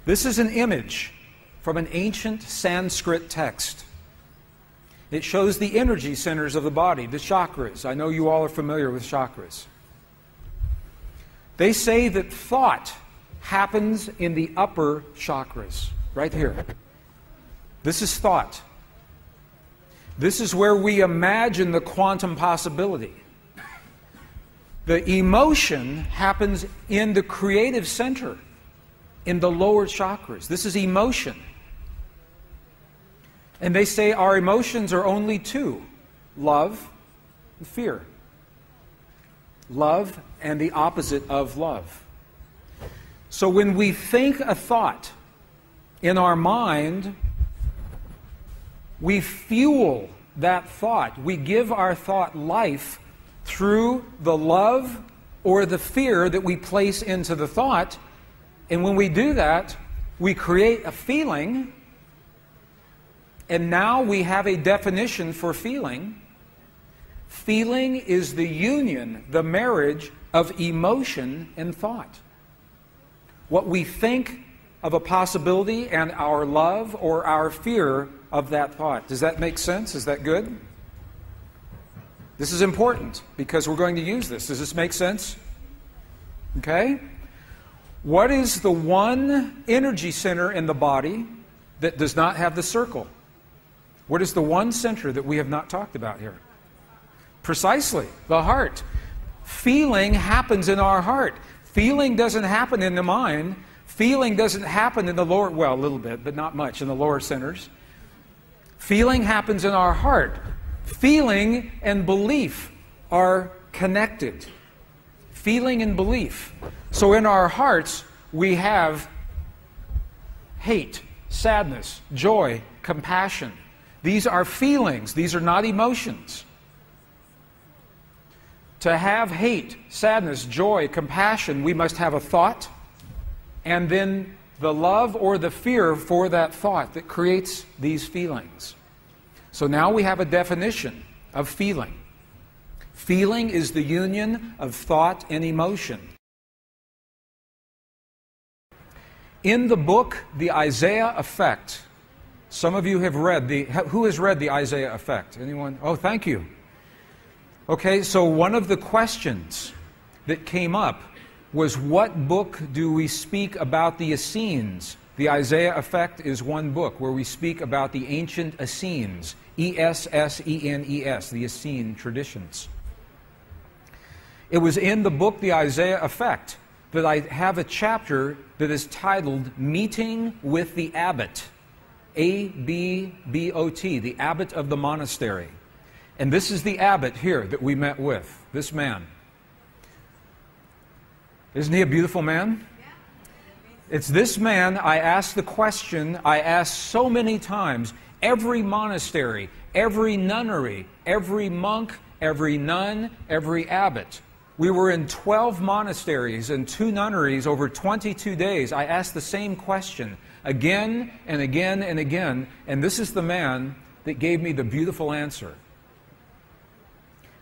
This is an image from an ancient Sanskrit text. It shows the energy centers of the body, the chakras. I know you all are familiar with chakras. They say that thought happens in the upper chakras, right here. This is thought. This is where we imagine the quantum possibility. The emotion happens in the creative center, in the lower chakras. This is emotion. And they say our emotions are only two: love and fear. Love and the opposite of love. So when we think a thought in our mind, we fuel that thought. We give our thought life through the love or the fear that we place into the thought. And when we do that, we create a feeling. And now we have a definition for feeling. Feeling is the union, the marriage of emotion and thought. What we think of a possibility and our love or our fear of that thought. Does that make sense? Is that good? This is important because we're going to use this. Does this make sense? Okay? What is the one energy center in the body that does not have the circle? What is the one center that we have not talked about here? Precisely, the heart. Feeling happens in our heart. Feeling doesn't happen in the mind. Feeling doesn't happen in the lower, well, a little bit, but not much in the lower centers. Feeling happens in our heart. Feeling and belief are connected. Feeling and belief. So in our hearts, we have hate, sadness, joy, compassion. These are feelings. These are not emotions. To have hate, sadness, joy, compassion, we must have a thought, and then the love or the fear for that thought that creates these feelings. So now we have a definition of feeling. Feeling is the union of thought and emotion. In the book, The Isaiah Effect, some of you have read who has read The Isaiah Effect? Anyone? Oh, thank you. Okay, so one of the questions that came up was, what book do we speak about the Essenes? The Isaiah Effect is one book where we speak about the ancient Essenes, E-S-S-E-N-E-S, the Essene traditions. It was in the book, The Isaiah Effect, that I have a chapter that is titled Meeting with the Abbot, A-B-B-O-T, the abbot of the monastery. And this is the abbot here that we met with, this man. Isn't he a beautiful man? It's this man I asked the question I asked so many times. Every monastery, every nunnery, every monk, every nun, every abbot. We were in 12 monasteries and 2 nunneries over 22 days. I asked the same question again and again and again, and this is the man that gave me the beautiful answer.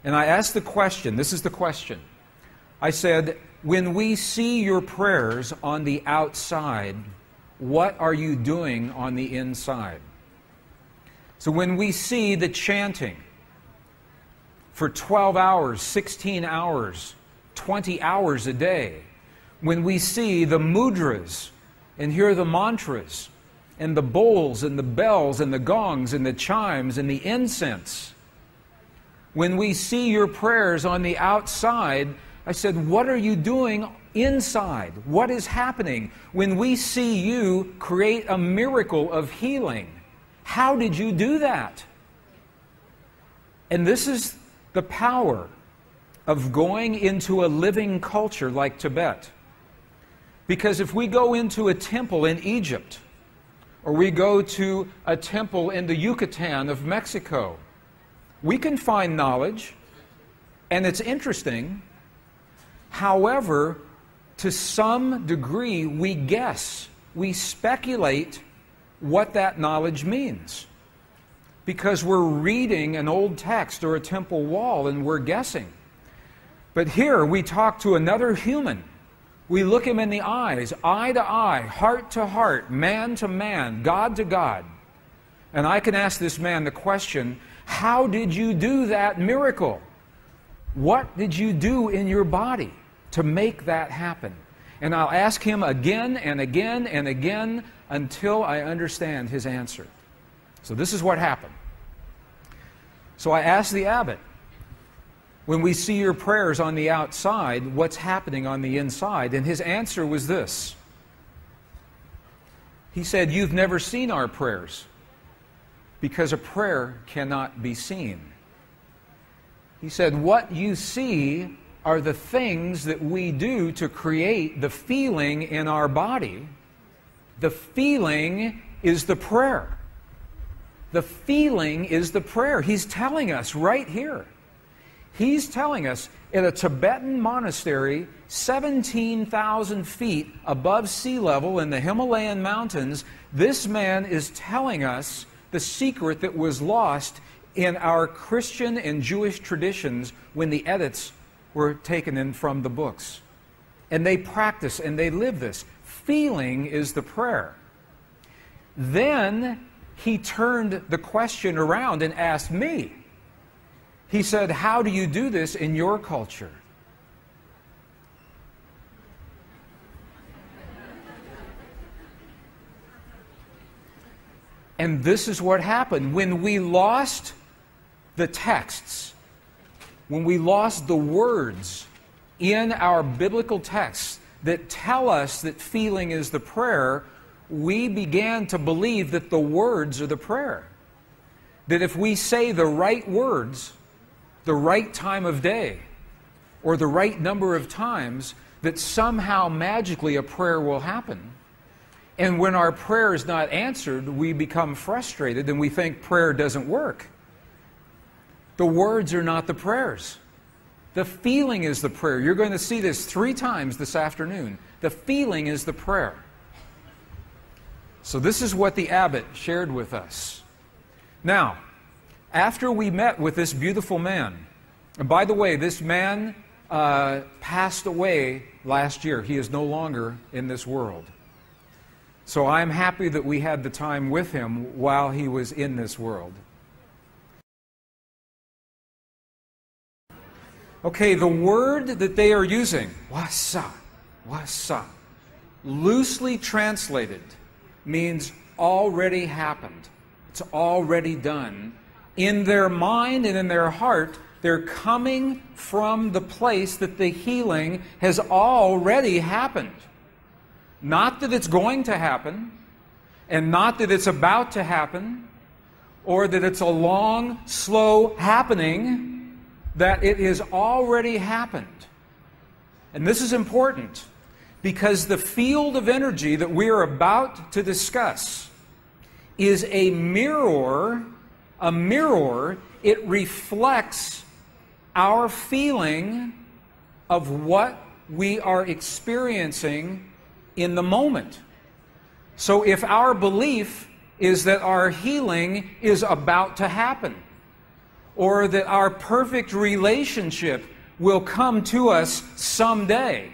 And I asked the question, this is the question. I said, when we see your prayers on the outside, what are you doing on the inside? So when we see the chanting for 12 hours, 16 hours, 20 hours a day, when we see the mudras and hear the mantras and the bowls and the bells and the gongs and the chimes and the incense, when we see your prayers on the outside, I said, what are you doing inside? What is happening? When we see you create a miracle of healing, how did you do that? And this is the power of going into a living culture like Tibet. Because if we go into a temple in Egypt, or we go to a temple in the Yucatan of Mexico, we can find knowledge, and it's interesting. However, to some degree, we guess, we speculate what that knowledge means. Because we're reading an old text or a temple wall and we're guessing. But here we talk to another human We look him in the eyes, eye to eye, heart to heart, man to man, God to God. And I can ask this man the question, how did you do that miracle? What did you do in your body to make that happen? And I'll ask him again and again and again until I understand his answer. So this is what happened. So I asked the abbot, when we see your prayers on the outside, what's happening on the inside? And his answer was this. He said, you've never seen our prayers because a prayer cannot be seen. He said, what you see are the things that we do to create the feeling in our body. The feeling is the prayer. The feeling is the prayer. He's telling us right here. He's telling us in a Tibetan monastery 17,000 feet above sea level in the Himalayan mountains, this man is telling us the secret that was lost in our Christian and Jewish traditions when the edits were taken in from the books. And they practice and they live this. Feeling is the prayer. Then he turned the question around and asked me. He said, how do you do this in your culture? And this is what happened. When we lost the texts, when we lost the words in our biblical texts that tell us that feeling is the prayer, we began to believe that the words are the prayer. That if we say the right words, the right time of day, or the right number of times, that somehow magically a prayer will happen. And when our prayer is not answered, we become frustrated and we think prayer doesn't work. The words are not the prayers. The feeling is the prayer. You're going to see this 3 times this afternoon. The feeling is the prayer. So this is what the abbot shared with us. Now, after we met with this beautiful man, and by the way, this man passed away last year. He is no longer in this world. So I'm happy that we had the time with him while he was in this world. Okay, the word that they are using, wasa, loosely translated, means already happened. It's already done. In their mind and in their heart, they're coming from the place that the healing has already happened. Not that it's going to happen, and not that it's about to happen, or that it's a long, slow happening, that it has already happened. And this is important, because the field of energy that we are about to discuss is a mirror. A mirror, it reflects our feeling of what we are experiencing in the moment. So if our belief is that our healing is about to happen, or that our perfect relationship will come to us someday,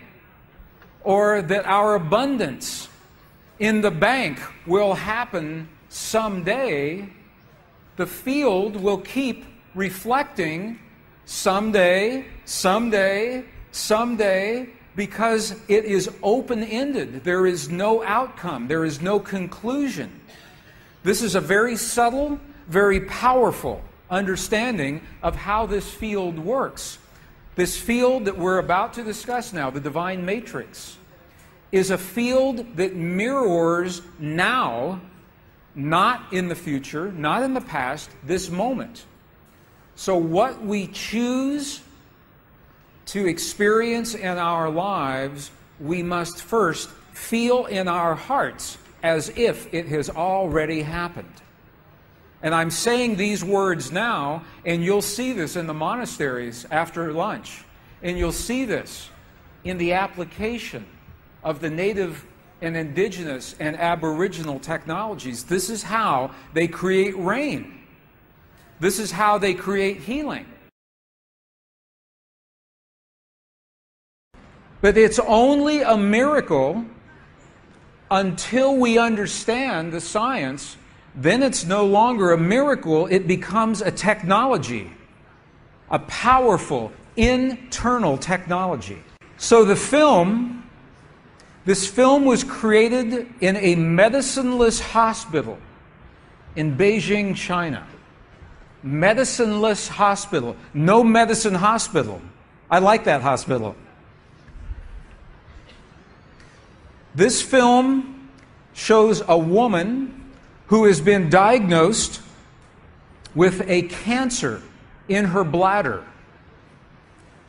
or that our abundance in the bank will happen someday, the field will keep reflecting someday, someday, someday, because it is open-ended. There is no outcome. There is no conclusion. This is a very subtle, very powerful understanding of how this field works. This field that we're about to discuss now, the divine matrix, is a field that mirrors now, not in the future, not in the past, this moment. So what we choose to experience in our lives, we must first feel in our hearts as if it has already happened. And I'm saying these words now, and you'll see this in the monasteries after lunch. And you'll see this in the application of the native and indigenous and aboriginal technologies. This is how they create rain. This is how they create healing. But it's only a miracle until we understand the science. Then it's no longer a miracle, it becomes a technology, a powerful internal technology. So this film was created in a medicineless hospital in Beijing, China. Medicineless hospital. No medicine hospital. I like that hospital. This film shows a woman who has been diagnosed with a cancer in her bladder.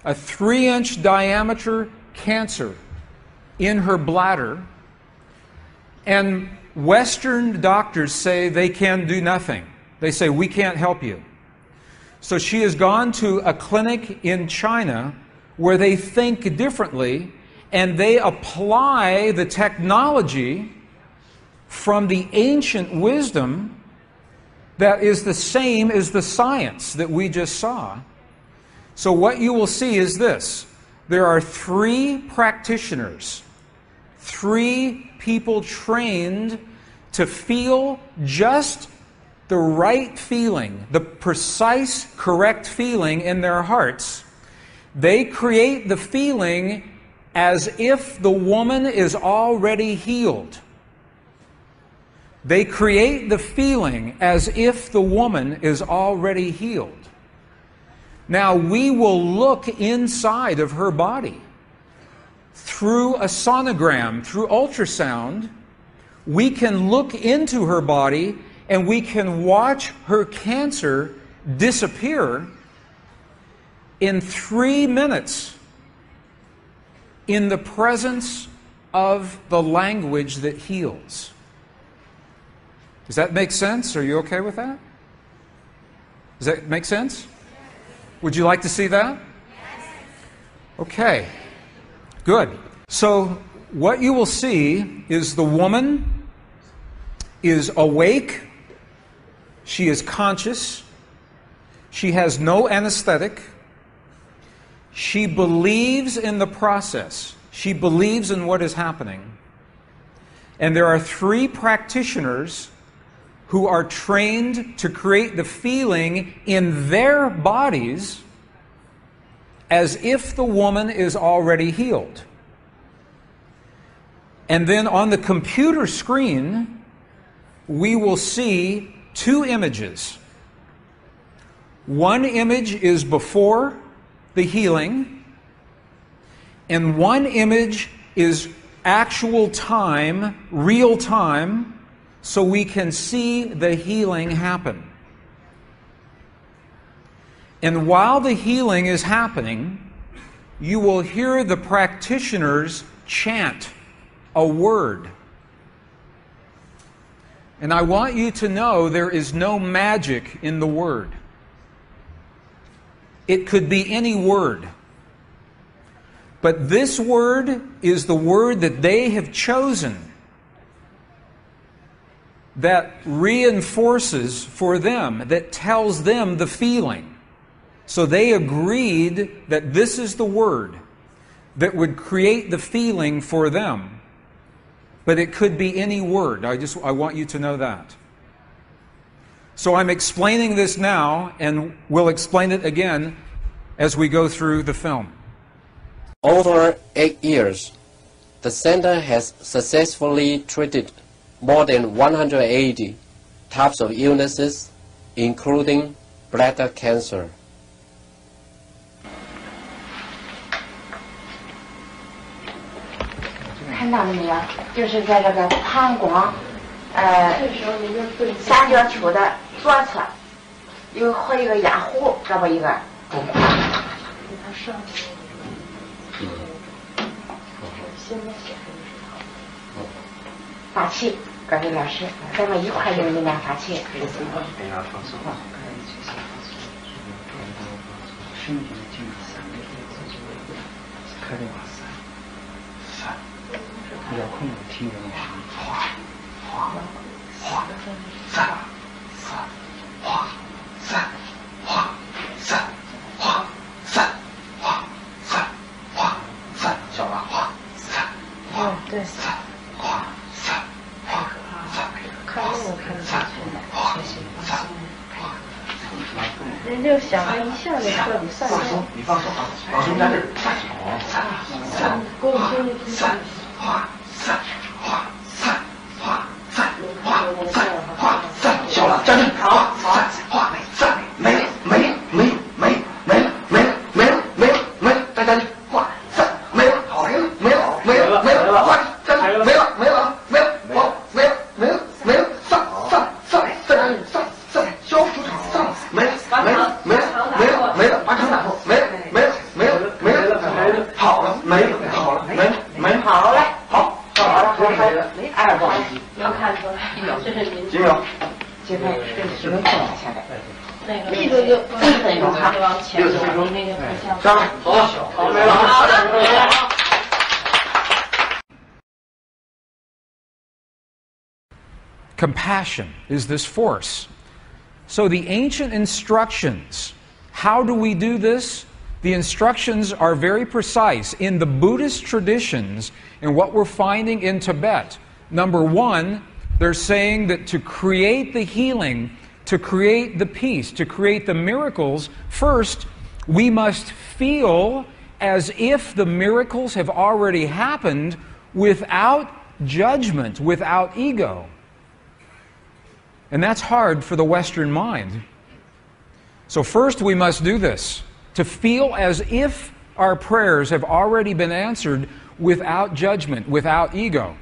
A 3-inch diameter cancer in her bladder. And Western doctors say they can do nothing. They say, we can't help you. So she has gone to a clinic in China where they think differently and they apply the technology from the ancient wisdom that is the same as the science that we just saw. So what you will see is this. There are 3 practitioners, 3 people trained to feel just the right feeling, the precise, correct feeling in their hearts. They create the feeling as if the woman is already healed. They create the feeling as if the woman is already healed. Now, we will look inside of her body through a sonogram, through ultrasound. We can look into her body and we can watch her cancer disappear in 3 minutes in the presence of the language that heals. Does that make sense? Are you okay with that? Does that make sense? Would you like to see that? Okay, good. So what you will see is the woman is awake, she is conscious, she has no anesthetic, she believes in the process, she believes in what is happening. And there are 3 practitioners who are trained to create the feeling in their bodies as if the woman is already healed. And then on the computer screen, we will see 2 images. One image is before the healing, and one image is actual time, real time, so we can see the healing happen. And while the healing is happening, you will hear the practitioners chant a word. And I want you to know there is no magic in the word. It could be any word. But this word is the word that they have chosen that reinforces for them, that tells them the feeling. So they agreed that this is the word that would create the feeling for them. But it could be any word. I want you to know that. So I'm explaining this now, and we'll explain it again as we go through the film. Over 8 years, the center has successfully treated more than 180 types of illnesses, including bladder cancer. 对。看那个看得下去，学习放松。人就想了一下就彻底散掉。你放松啊，老师在这儿。给我听一听。小了，站正，好，没了，再站正，没了，好，没了，上，消除上，没了，把场打破，没了，好了，没了，好了，哎，不好意思，能看出来，这是您。金苗，这个是能放下来。那个就往前走，那个不像。上，好，没了。Compassion is this force. So the ancient instructions, how do we do this? The instructions are very precise. In the Buddhist traditions, and what we're finding in Tibet, number one, they're saying that to create the healing, to create the peace, to create the miracles, first, we must feel as if the miracles have already happened without judgment, without ego. And that's hard for the Western mind. So first we must do this, to feel as if our prayers have already been answered without judgment, without ego.